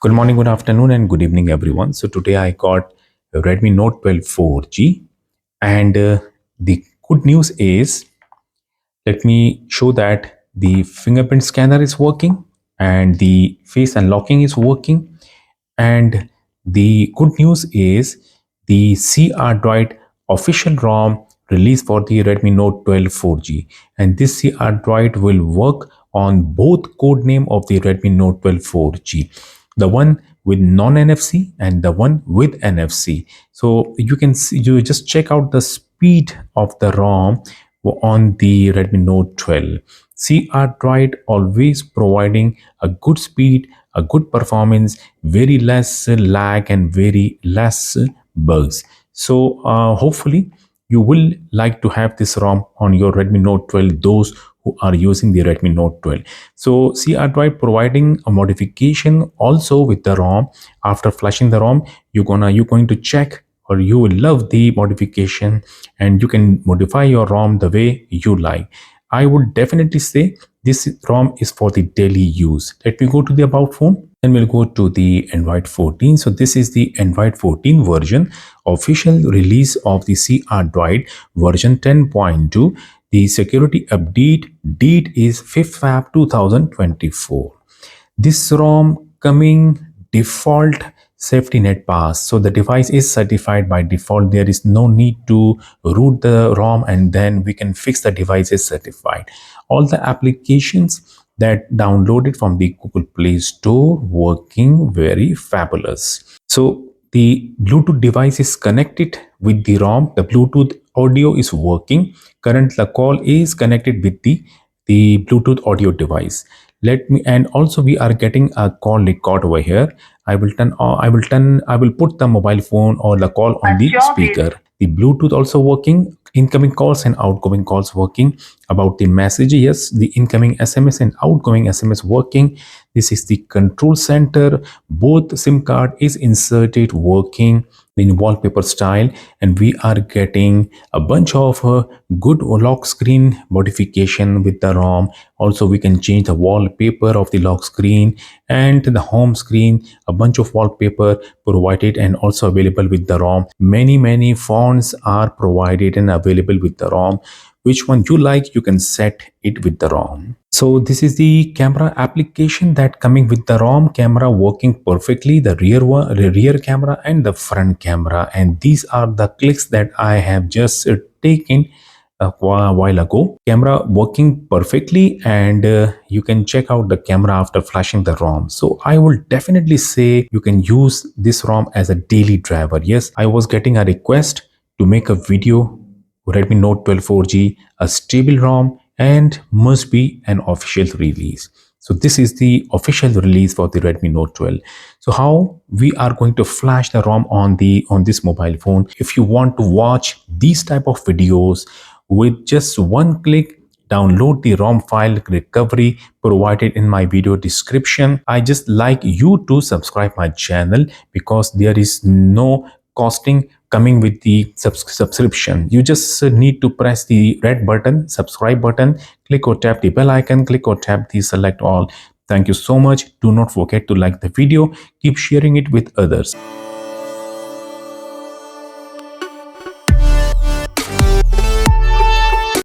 Good morning, good afternoon, and good evening, everyone. So today I got a Redmi Note 12 4G, and the good news is, let me show that the fingerprint scanner is working and the face unlocking is working. And the good news is the crDroid official ROM released for the Redmi Note 12 4G, and this crDroid will work on both codename of the Redmi Note 12 4G, the one with non-NFC and the one with NFC. So you can see, you just check out the speed of the ROM on the Redmi Note 12. crDroid always providing a good speed, a good performance, very less lag and very less bugs. So hopefully you will like to have this ROM on your Redmi Note 12, those who are using the Redmi Note 12. So crDroid providing a modification also with the ROM. After flashing the ROM, you're going to check, or you will love the modification, and you can modify your ROM the way you like. I would definitely say this ROM is for the daily use. Let me go to the about phone. Then we'll go to the Android 14. So this is the Android 14 version, official release of the crDroid version 10.2. The security update date is 5th Feb 2024. This ROM coming default safety net pass. So the device is certified by default. There is no need to root the ROM and then we can fix the device is certified. All the applications that downloaded from the Google Play Store working very fabulous. So the Bluetooth device is connected with the ROM. The Bluetooth audio is working. Current the call is connected with the Bluetooth audio device. Let me, and also we are getting a call record over here. I will put the mobile phone or the call on the speaker. The Bluetooth also working, incoming calls and outgoing calls working. About the message, yes, the incoming SMS and outgoing SMS working. This is the control center. Both SIM card is inserted working in wallpaper style, and we are getting a bunch of good lock screen modification with the ROM. Also we can change the wallpaper of the lock screen and the home screen. A bunch of wallpaper provided and also available with the ROM. Many fonts are provided and available with the ROM. Which one you like, you can set it with the ROM. So this is the camera application that coming with the ROM. Camera working perfectly, the rear camera and the front camera, and these are the clicks that I have just taken a while ago. Camera working perfectly, and you can check out the camera after flashing the ROM. So I will definitely say you can use this ROM as a daily driver. Yes, I was getting a request to make a video Redmi Note 12 4G, a stable ROM, and must be an official release. So this is the official release for the Redmi Note 12. So how we are going to flash the ROM on this mobile phone? If you want to watch these type of videos with just one click, download the ROM file recovery provided in my video description. I just like you to subscribe my channel because there is no costing coming with the subscription. You just need to press the red button, subscribe button, click or tap the bell icon, click or tap the select all. Thank you so much. Do not forget to like the video, keep sharing it with others.